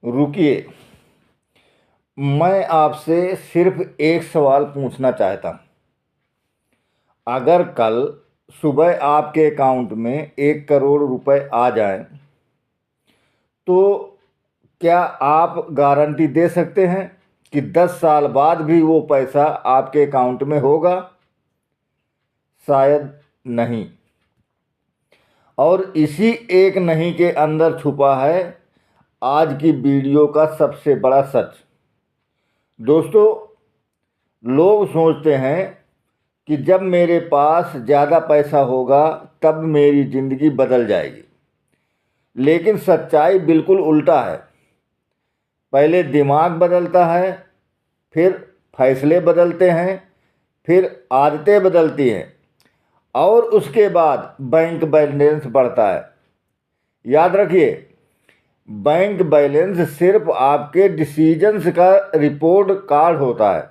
रुकिए, मैं आपसे सिर्फ एक सवाल पूछना चाहता हूँ। अगर कल सुबह आपके अकाउंट में 1 करोड़ रुपए आ जाएं, तो क्या आप गारंटी दे सकते हैं कि 10 साल बाद भी वो पैसा आपके अकाउंट में होगा? शायद नहीं। और इसी एक नहीं के अंदर छुपा है आज की वीडियो का सबसे बड़ा सच। दोस्तों, लोग सोचते हैं कि जब मेरे पास ज़्यादा पैसा होगा तब मेरी ज़िंदगी बदल जाएगी, लेकिन सच्चाई बिल्कुल उल्टा है। पहले दिमाग बदलता है, फिर फैसले बदलते हैं, फिर आदतें बदलती हैं और उसके बाद बैंक बैलेंस बढ़ता है। याद रखिए, बैंक बैलेंस सिर्फ आपके डिसीजंस का रिपोर्ट कार्ड होता है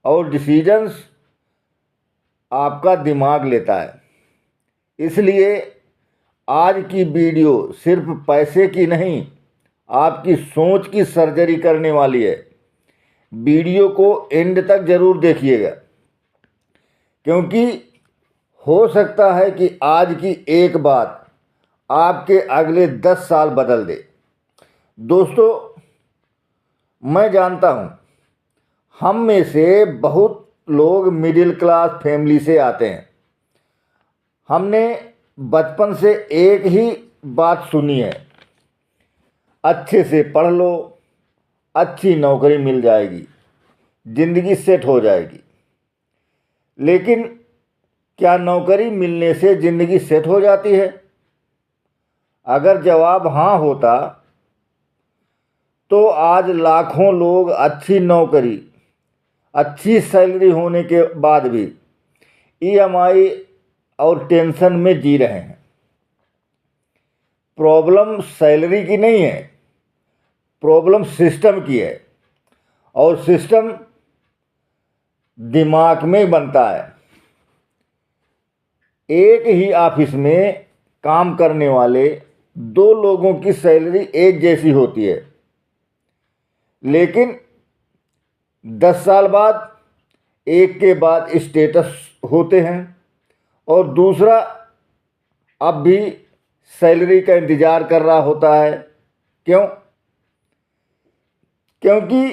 और डिसीजंस आपका दिमाग लेता है। इसलिए आज की वीडियो सिर्फ पैसे की नहीं, आपकी सोच की सर्जरी करने वाली है। वीडियो को एंड तक ज़रूर देखिएगा, क्योंकि हो सकता है कि आज की एक बात आपके अगले 10 साल बदल दे। दोस्तों, मैं जानता हूँ हम में से बहुत लोग मिडिल क्लास फैमिली से आते हैं। हमने बचपन से एक ही बात सुनी है, अच्छे से पढ़ लो, अच्छी नौकरी मिल जाएगी, ज़िंदगी सेट हो जाएगी। लेकिन क्या नौकरी मिलने से ज़िंदगी सेट हो जाती है? अगर जवाब हाँ होता तो आज लाखों लोग अच्छी नौकरी, अच्छी सैलरी होने के बाद भी ईएमआई और टेंशन में जी रहे हैं। प्रॉब्लम सैलरी की नहीं है, प्रॉब्लम सिस्टम की है, और सिस्टम दिमाग में बनता है। एक ही ऑफिस में काम करने वाले 2 लोगों की सैलरी एक जैसी होती है, लेकिन 10 साल बाद एक के बाद स्टेटस होते हैं और दूसरा अब भी सैलरी का इंतज़ार कर रहा होता है। क्यों? क्योंकि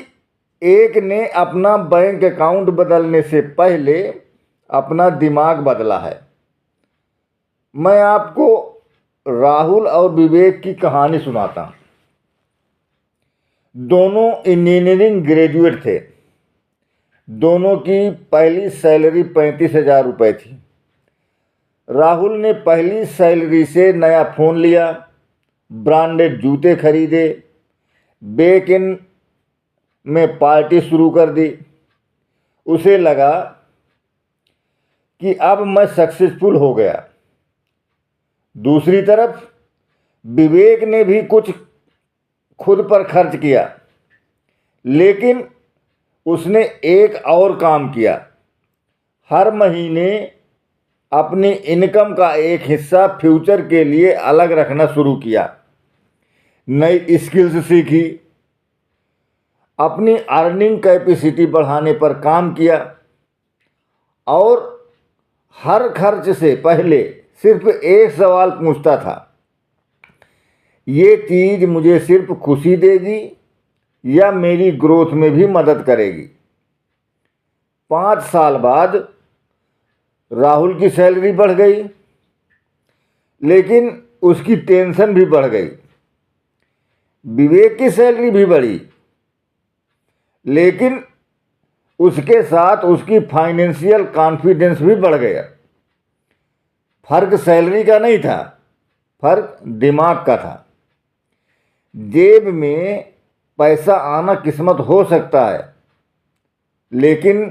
एक ने अपना बैंक अकाउंट बदलने से पहले अपना दिमाग बदला है। मैं आपको राहुल और विवेक की कहानी सुनाता हूँ। दोनों इंजीनियरिंग ग्रेजुएट थे। दोनों की पहली सैलरी 35,000 रुपये थी। राहुल ने पहली सैलरी से नया फ़ोन लिया, ब्रांडेड जूते खरीदे, वीकेंड में पार्टी शुरू कर दी। उसे लगा कि अब मैं सक्सेसफुल हो गया। दूसरी तरफ विवेक ने भी कुछ खुद पर खर्च किया, लेकिन उसने एक और काम किया। हर महीने अपनी इनकम का एक हिस्सा फ्यूचर के लिए अलग रखना शुरू किया। नई स्किल्स सीखी, अपनी अर्निंग कैपेसिटी बढ़ाने पर काम किया और हर खर्च से पहले सिर्फ एक सवाल पूछता था, ये चीज़ मुझे सिर्फ खुशी देगी या मेरी ग्रोथ में भी मदद करेगी? 5 साल बाद राहुल की सैलरी बढ़ गई, लेकिन उसकी टेंशन भी बढ़ गई। विवेक की सैलरी भी बढ़ी, लेकिन उसके साथ उसकी फाइनेंशियल कॉन्फिडेंस भी बढ़ गया। फर्क सैलरी का नहीं था, फर्क दिमाग का था। जेब में पैसा आना किस्मत हो सकता है, लेकिन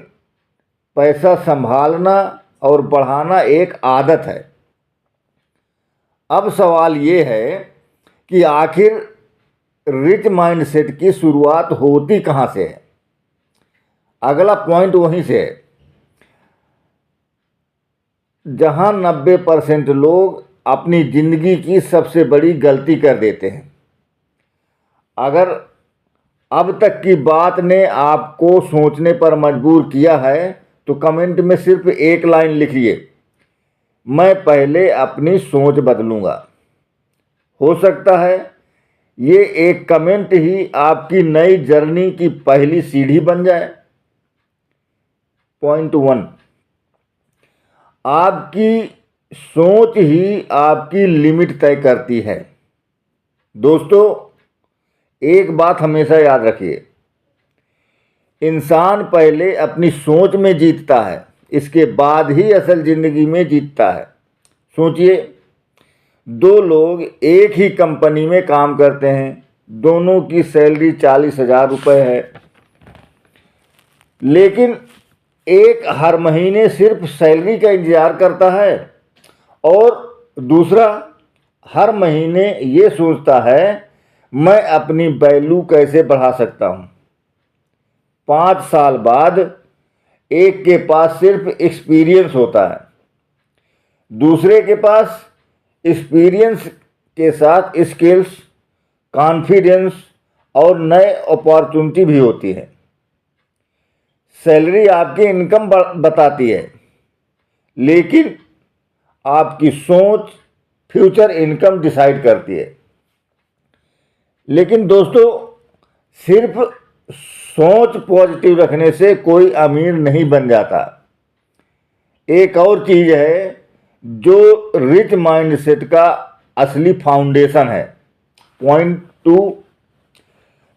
पैसा संभालना और बढ़ाना एक आदत है। अब सवाल ये है कि आखिर रिच माइंडसेट की शुरुआत होती कहाँ से है? अगला पॉइंट वहीं से है जहां 90% लोग अपनी ज़िंदगी की सबसे बड़ी गलती कर देते हैं। अगर अब तक की बात ने आपको सोचने पर मजबूर किया है तो कमेंट में सिर्फ एक लाइन लिखिए, मैं पहले अपनी सोच बदलूंगा। हो सकता है ये एक कमेंट ही आपकी नई जर्नी की पहली सीढ़ी बन जाए। पॉइंट 1, आपकी सोच ही आपकी लिमिट तय करती है। दोस्तों, एक बात हमेशा याद रखिए, इंसान पहले अपनी सोच में जीतता है, इसके बाद ही असल जिंदगी में जीतता है। सोचिए, दो लोग एक ही कंपनी में काम करते हैं, दोनों की सैलरी 40,000 रुपये है, लेकिन एक हर महीने सिर्फ सैलरी का इंतजार करता है और दूसरा हर महीने ये सोचता है मैं अपनी वैल्यू कैसे बढ़ा सकता हूँ। 5 साल बाद एक के पास सिर्फ एक्सपीरियंस होता है, दूसरे के पास एक्सपीरियंस के साथ स्किल्स, कॉन्फिडेंस और नए अपॉर्चुनिटी भी होती है। सैलरी आपकी इनकम बताती है, लेकिन आपकी सोच फ्यूचर इनकम डिसाइड करती है। लेकिन दोस्तों, सिर्फ सोच पॉजिटिव रखने से कोई अमीर नहीं बन जाता। एक और चीज है जो रिच माइंडसेट का असली फाउंडेशन है। पॉइंट 2,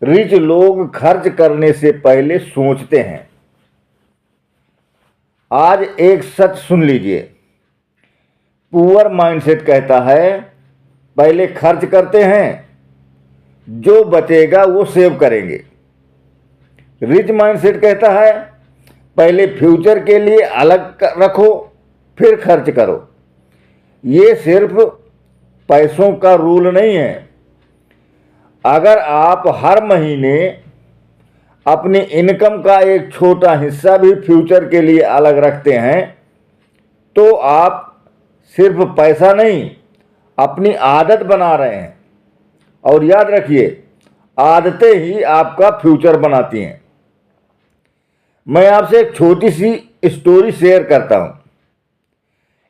रिच लोग खर्च करने से पहले सोचते हैं। आज एक सच सुन लीजिए, पुअर माइंडसेट कहता है पहले खर्च करते हैं, जो बचेगा वो सेव करेंगे। रिच माइंडसेट कहता है पहले फ्यूचर के लिए अलग रखो, फिर खर्च करो। ये सिर्फ पैसों का रूल नहीं है। अगर आप हर महीने अपनी इनकम का एक छोटा हिस्सा भी फ्यूचर के लिए अलग रखते हैं तो आप सिर्फ पैसा नहीं, अपनी आदत बना रहे हैं। और याद रखिए, आदतें ही आपका फ्यूचर बनाती हैं। मैं आपसे एक छोटी सी स्टोरी शेयर करता हूं।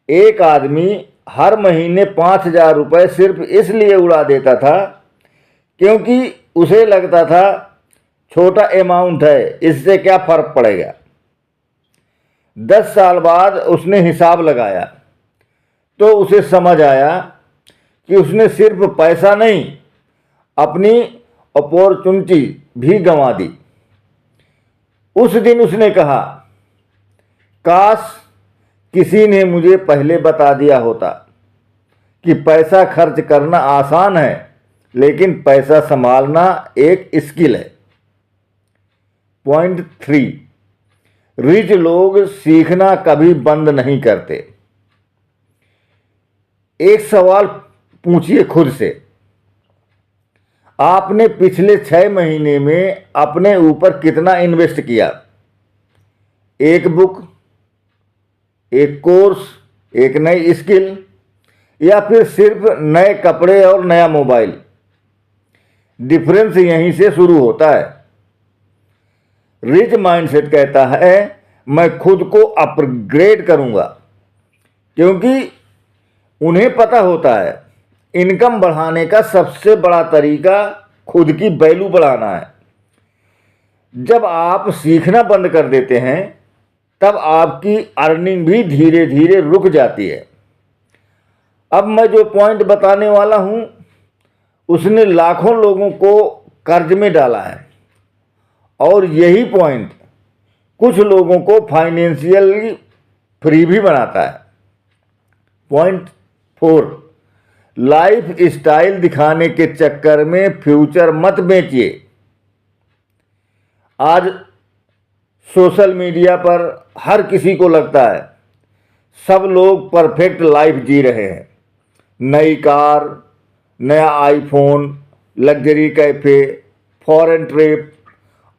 एक आदमी हर महीने 5,000 रुपये सिर्फ इसलिए उड़ा देता था क्योंकि उसे लगता था छोटा अमाउंट है, इससे क्या फर्क पड़ेगा। 10 साल बाद उसने हिसाब लगाया तो उसे समझ आया कि उसने सिर्फ पैसा नहीं, अपनी अपॉर्चुनिटी भी गंवा दी। उस दिन उसने कहा, काश किसी ने मुझे पहले बता दिया होता कि पैसा खर्च करना आसान है, लेकिन पैसा संभालना एक स्किल है। पॉइंट 3, रिच लोग सीखना कभी बंद नहीं करते। एक सवाल पूछिए खुद से, आपने पिछले 6 महीने में अपने ऊपर कितना इन्वेस्ट किया? एक बुक, एक कोर्स, एक नई स्किल, या फिर सिर्फ नए कपड़े और नया मोबाइल? डिफरेंस यहीं से शुरू होता है। रिच माइंडसेट कहता है मैं खुद को अपग्रेड करूंगा, क्योंकि उन्हें पता होता है इनकम बढ़ाने का सबसे बड़ा तरीका खुद की वैल्यू बढ़ाना है। जब आप सीखना बंद कर देते हैं तब आपकी अर्निंग भी धीरे धीरे रुक जाती है। अब मैं जो पॉइंट बताने वाला हूं उसने लाखों लोगों को कर्ज में डाला है, और यही पॉइंट कुछ लोगों को फाइनेंशियली फ्री भी बनाता है। पॉइंट 4, लाइफ स्टाइल दिखाने के चक्कर में फ्यूचर मत बेचिए। आज सोशल मीडिया पर हर किसी को लगता है सब लोग परफेक्ट लाइफ जी रहे हैं। नई कार, नया iPhone, luxury cafe, foreign trip,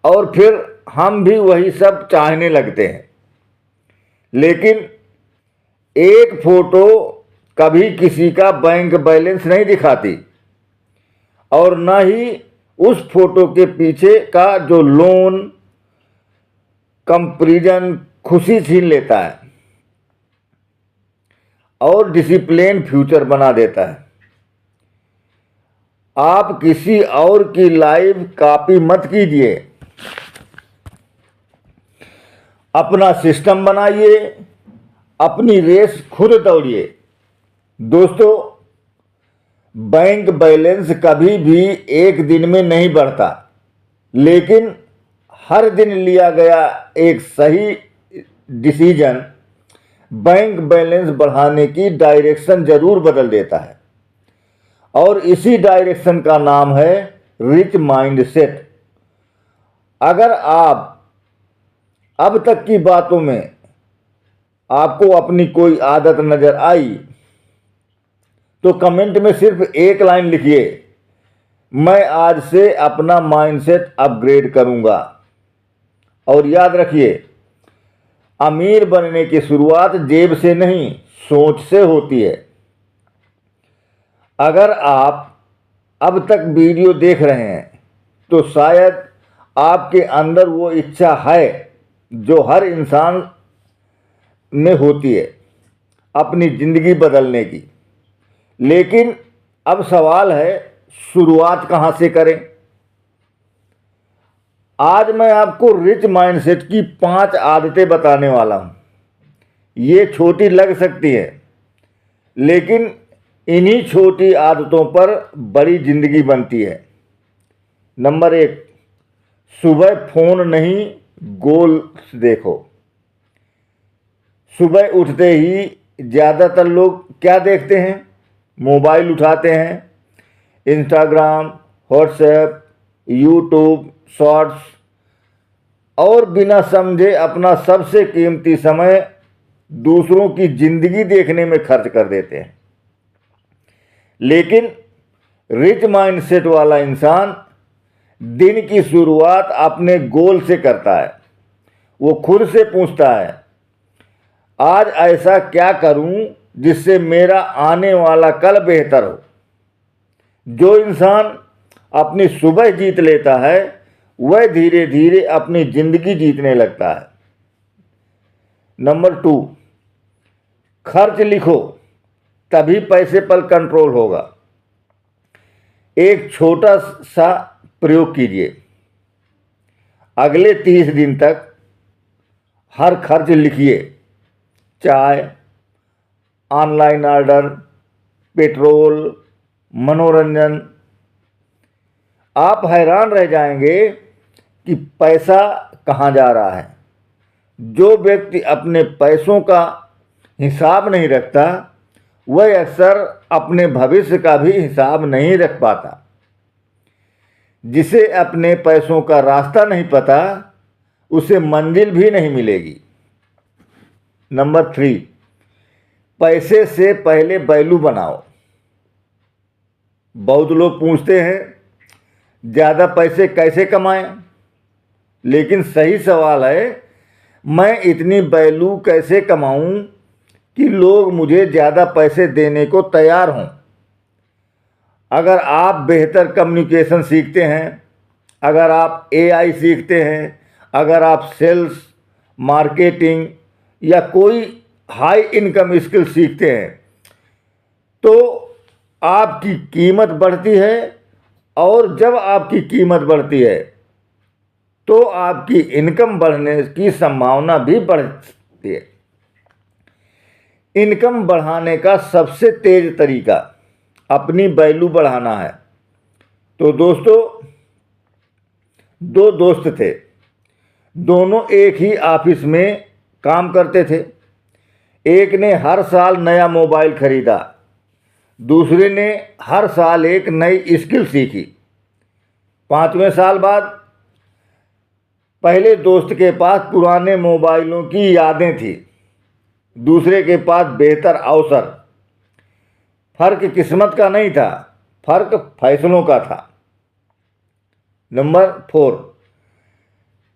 और फिर हम भी वही सब चाहने लगते हैं। लेकिन एक फोटो कभी किसी का बैंक बैलेंस नहीं दिखाती, और न ही उस फोटो के पीछे का जो लोन कंपैरिजन खुशी छीन लेता है और डिसिप्लिन फ्यूचर बना देता है। आप किसी और की लाइफ कॉपी मत कीजिए, अपना सिस्टम बनाइए, अपनी रेस खुद दौड़िए। दोस्तों, बैंक बैलेंस कभी भी एक दिन में नहीं बढ़ता, लेकिन हर दिन लिया गया एक सही डिसीजन बैंक बैलेंस बढ़ाने की डायरेक्शन जरूर बदल देता है। और इसी डायरेक्शन का नाम है रिच माइंडसेट। अगर आप अब तक की बातों में आपको अपनी कोई आदत नजर आई तो कमेंट में सिर्फ एक लाइन लिखिए, मैं आज से अपना माइंडसेट अपग्रेड करूंगा। और याद रखिए, अमीर बनने की शुरुआत जेब से नहीं, सोच से होती है। अगर आप अब तक वीडियो देख रहे हैं तो शायद आपके अंदर वो इच्छा है जो हर इंसान में होती है, अपनी जिंदगी बदलने की। लेकिन अब सवाल है, शुरुआत कहां से करें? आज मैं आपको रिच माइंडसेट की 5 आदतें बताने वाला हूं। ये छोटी लग सकती है, लेकिन इन्हीं छोटी आदतों पर बड़ी जिंदगी बनती है। नंबर 1, सुबह फोन नहीं, गोल्स देखो। सुबह उठते ही ज़्यादातर लोग क्या देखते हैं? मोबाइल उठाते हैं, इंस्टाग्राम, व्हाट्सएप, यूट्यूब शॉर्ट्स, और बिना समझे अपना सबसे कीमती समय दूसरों की जिंदगी देखने में खर्च कर देते हैं। लेकिन रिच माइंडसेट वाला इंसान दिन की शुरुआत अपने गोल से करता है। वो खुद से पूछता है, आज ऐसा क्या करूं जिससे मेरा आने वाला कल बेहतर हो। जो इंसान अपनी सुबह जीत लेता है वह धीरे धीरे अपनी जिंदगी जीतने लगता है। नंबर 2, खर्च लिखो, तभी पैसे पर कंट्रोल होगा। एक छोटा सा प्रयोग कीजिए। अगले 30 दिन तक हर खर्च लिखिए। चाय, ऑनलाइन ऑर्डर, पेट्रोल, मनोरंजन। आप हैरान रह जाएंगे कि पैसा कहाँ जा रहा है। जो व्यक्ति अपने पैसों का हिसाब नहीं रखता वह अक्सर अपने भविष्य का भी हिसाब नहीं रख पाता। जिसे अपने पैसों का रास्ता नहीं पता उसे मंजिल भी नहीं मिलेगी। नंबर 3, पैसे से पहले वैल्यू बनाओ। बहुत लोग पूछते हैं, ज़्यादा पैसे कैसे कमाएं? लेकिन सही सवाल है, मैं इतनी वैल्यू कैसे कमाऊं कि लोग मुझे ज़्यादा पैसे देने को तैयार हों। अगर आप बेहतर कम्युनिकेशन सीखते हैं, अगर आप एआई सीखते हैं, अगर आप सेल्स, मार्केटिंग या कोई हाई इनकम स्किल सीखते हैं तो आपकी कीमत बढ़ती है। और जब आपकी कीमत बढ़ती है तो आपकी इनकम बढ़ने की संभावना भी बढ़ती है। इनकम बढ़ाने का सबसे तेज तरीका अपनी वैल्यू बढ़ाना है। तो दोस्तों, 2 दोस्त थे, दोनों एक ही ऑफिस में काम करते थे। एक ने हर साल नया मोबाइल खरीदा, दूसरे ने हर साल एक नई स्किल सीखी। 5वें साल बाद पहले दोस्त के पास पुराने मोबाइलों की यादें थी, दूसरे के पास बेहतर अवसर। फर्क किस्मत का नहीं था, फर्क फैसलों का था। नंबर 4,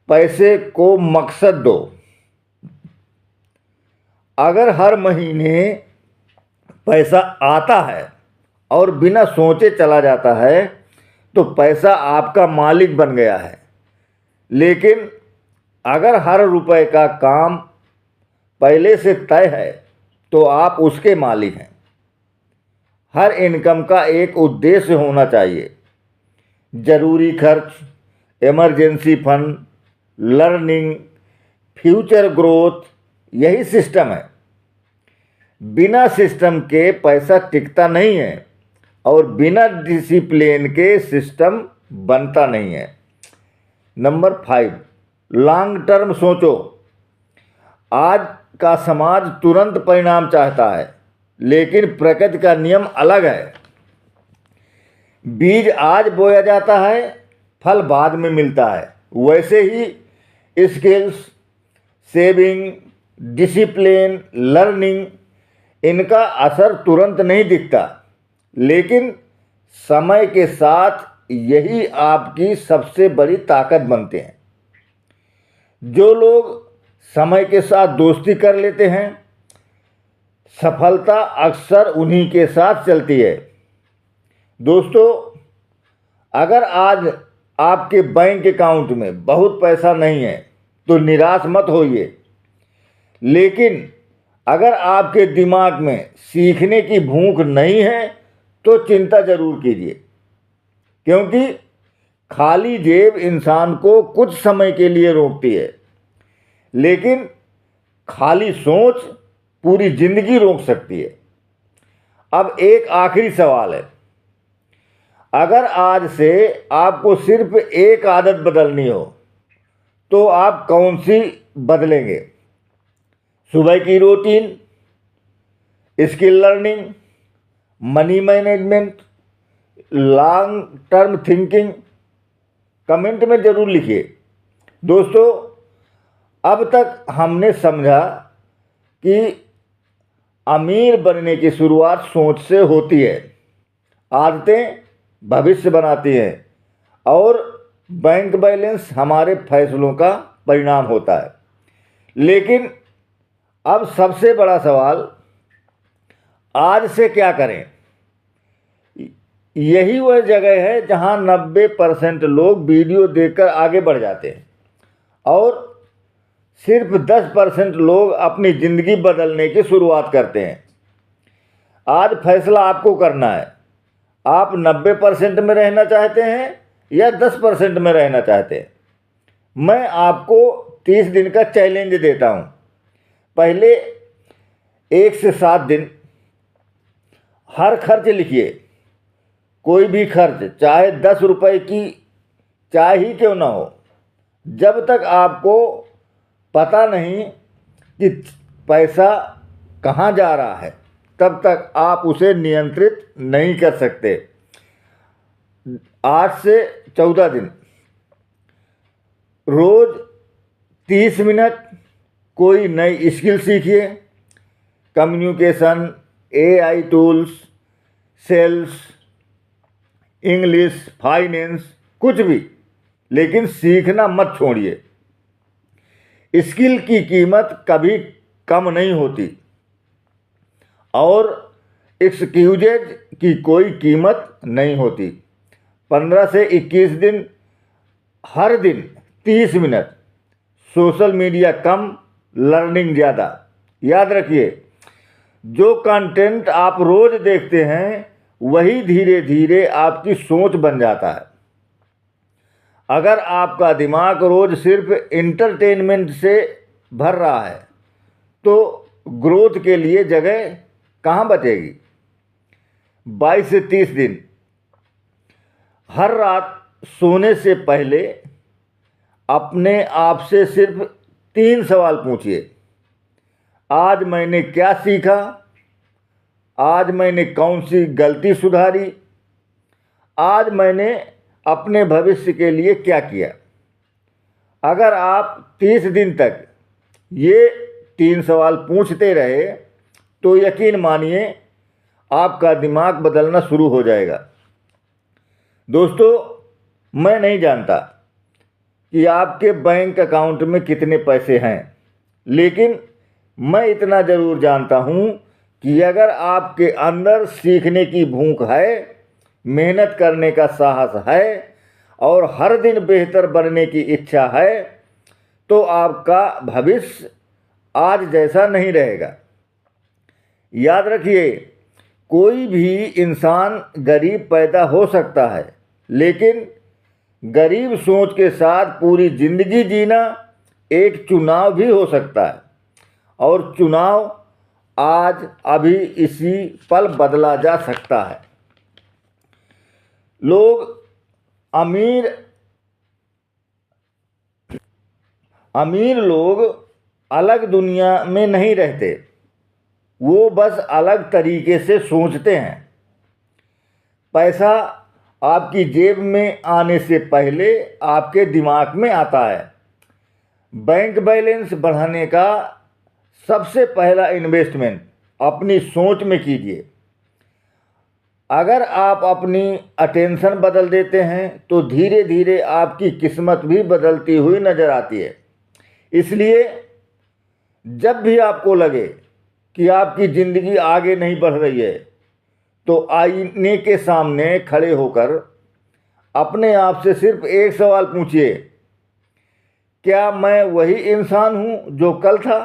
पैसे को मकसद दो। अगर हर महीने पैसा आता है और बिना सोचे चला जाता है तो पैसा आपका मालिक बन गया है। लेकिन अगर हर रुपए का काम पहले से तय है तो आप उसके मालिक हैं। हर इनकम का एक उद्देश्य होना चाहिए। जरूरी खर्च, emergency fund, learning, future growth, यही सिस्टम है। बिना सिस्टम के पैसा टिकता नहीं है और बिना डिसिप्लिन के सिस्टम बनता नहीं है। नंबर 5, लॉन्ग टर्म सोचो। आज का समाज तुरंत परिणाम चाहता है, लेकिन प्रकृति का नियम अलग है। बीज आज बोया जाता है, फल बाद में मिलता है। वैसे ही स्किल्स, सेविंग, डिसिप्लिन, लर्निंग, इनका असर तुरंत नहीं दिखता, लेकिन समय के साथ यही आपकी सबसे बड़ी ताकत बनते हैं। जो लोग समय के साथ दोस्ती कर लेते हैं, सफलता अक्सर उन्हीं के साथ चलती है। दोस्तों, अगर आज आपके बैंक अकाउंट में बहुत पैसा नहीं है तो निराश मत होइए, लेकिन अगर आपके दिमाग में सीखने की भूख नहीं है तो चिंता जरूर कीजिए, क्योंकि खाली जेब इंसान को कुछ समय के लिए रोकती है, लेकिन खाली सोच पूरी जिंदगी रोक सकती है। अब एक आखिरी सवाल है, अगर आज से आपको सिर्फ एक आदत बदलनी हो तो आप कौन सी बदलेंगे? सुबह की routine, skill learning, money management, long term thinking? Comment में ज़रूर लिखिए। दोस्तों, अब तक हमने समझा कि अमीर बनने की शुरुआत सोच से होती है, आदतें भविष्य बनाती हैं और बैंक बैलेंस हमारे फैसलों का परिणाम होता है। लेकिन अब सबसे बड़ा सवाल, आज से क्या करें? यही वह जगह है जहां 90% लोग वीडियो देखकर आगे बढ़ जाते हैं और सिर्फ 10% लोग अपनी ज़िंदगी बदलने की शुरुआत करते हैं। आज फैसला आपको करना है, आप 90% में रहना चाहते हैं या 10% में रहना चाहते हैं? मैं आपको 30 दिन का चैलेंज देता हूं। पहले 1 से 7 दिन हर खर्च लिखिए। कोई भी खर्च, चाहे 10 रुपए की चाय ही क्यों ना हो, जब तक आपको पता नहीं कि पैसा कहाँ जा रहा है तब तक आप उसे नियंत्रित नहीं कर सकते। 8 से 14 दिन रोज 30 मिनट कोई नई स्किल सीखिए। Communication, AI tools, sales, English, finance, कुछ भी, लेकिन सीखना मत छोड़िए। स्किल की कीमत कभी कम नहीं होती और एक्सक्यूजेज की कोई कीमत नहीं होती। 15 से 21 दिन हर दिन 30 मिनट, सोशल मीडिया कम, लर्निंग ज़्यादा। याद रखिए, जो कंटेंट आप रोज़ देखते हैं वही धीरे धीरे आपकी सोच बन जाता है। अगर आपका दिमाग रोज सिर्फ इंटरटेनमेंट से भर रहा है तो ग्रोथ के लिए जगह कहाँ बचेगी? 22 से 30 दिन हर रात सोने से पहले अपने आप से सिर्फ 3 सवाल पूछिए। आज मैंने क्या सीखा? आज मैंने कौन सी गलती सुधारी? आज मैंने अपने भविष्य के लिए क्या किया? अगर आप 30 दिन तक ये 3 सवाल पूछते रहे तो यकीन मानिए आपका दिमाग बदलना शुरू हो जाएगा। दोस्तों, मैं नहीं जानता कि आपके बैंक अकाउंट में कितने पैसे हैं, लेकिन मैं इतना ज़रूर जानता हूँ कि अगर आपके अंदर सीखने की भूख है मेहनत करने का साहस है और हर दिन बेहतर बनने की इच्छा है तो आपका भविष्य आज जैसा नहीं रहेगा। याद रखिए, कोई भी इंसान गरीब पैदा हो सकता है, लेकिन गरीब सोच के साथ पूरी जिंदगी जीना एक चुनाव भी हो सकता है, और चुनाव आज अभी इसी पल बदला जा सकता है। लोग अमीर लोग अलग दुनिया में नहीं रहते, वो बस अलग तरीके से सोचते हैं। पैसा आपकी जेब में आने से पहले आपके दिमाग में आता है। बैंक बैलेंस बढ़ाने का सबसे पहला इन्वेस्टमेंट अपनी सोच में कीजिए। अगर आप अपनी अटेंशन बदल देते हैं तो धीरे धीरे आपकी किस्मत भी बदलती हुई नजर आती है। इसलिए जब भी आपको लगे कि आपकी ज़िंदगी आगे नहीं बढ़ रही है, तो आईने के सामने खड़े होकर अपने आप से सिर्फ एक सवाल पूछिए, क्या मैं वही इंसान हूँ जो कल था,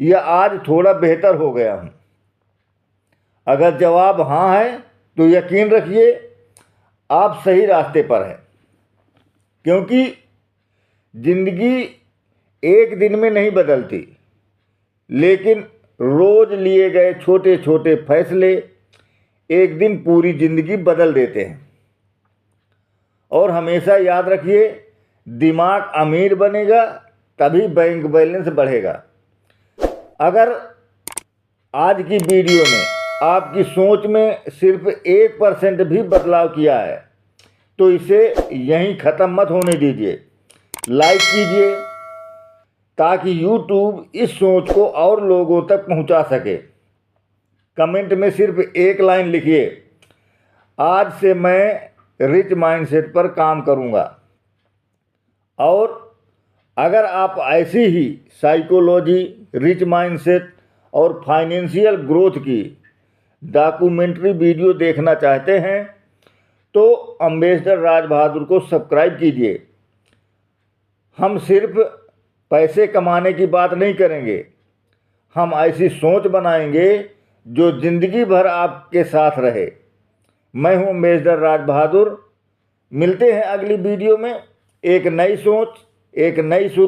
या आज थोड़ा बेहतर हो गया हूँ? अगर जवाब हाँ है तो यकीन रखिए आप सही रास्ते पर हैं, क्योंकि ज़िंदगी एक दिन में नहीं बदलती, लेकिन रोज़ लिए गए छोटे छोटे फैसले एक दिन पूरी ज़िंदगी बदल देते हैं। और हमेशा याद रखिए, दिमाग अमीर बनेगा तभी बैंक बैलेंस बढ़ेगा। अगर आज की वीडियो ने आपकी सोच में सिर्फ 1% भी बदलाव किया है तो इसे यहीं ख़त्म मत होने दीजिए। लाइक कीजिए ताकि YouTube इस सोच को और लोगों तक पहुंचा सके। कमेंट में सिर्फ एक लाइन लिखिए, आज से मैं रिच माइंडसेट पर काम करूंगा। और अगर आप ऐसी ही साइकोलॉजी, रिच माइंडसेट और फाइनेंशियल ग्रोथ की डॉक्यूमेंट्री वीडियो देखना चाहते हैं तो एम्बेसडर राज बहादुर को सब्सक्राइब कीजिए। हम सिर्फ पैसे कमाने की बात नहीं करेंगे, हम ऐसी सोच बनाएंगे जो ज़िंदगी भर आपके साथ रहे। मैं हूं एम्बेसडर राज बहादुर। मिलते हैं अगली वीडियो में। एक नई सोच, एक नई शुरू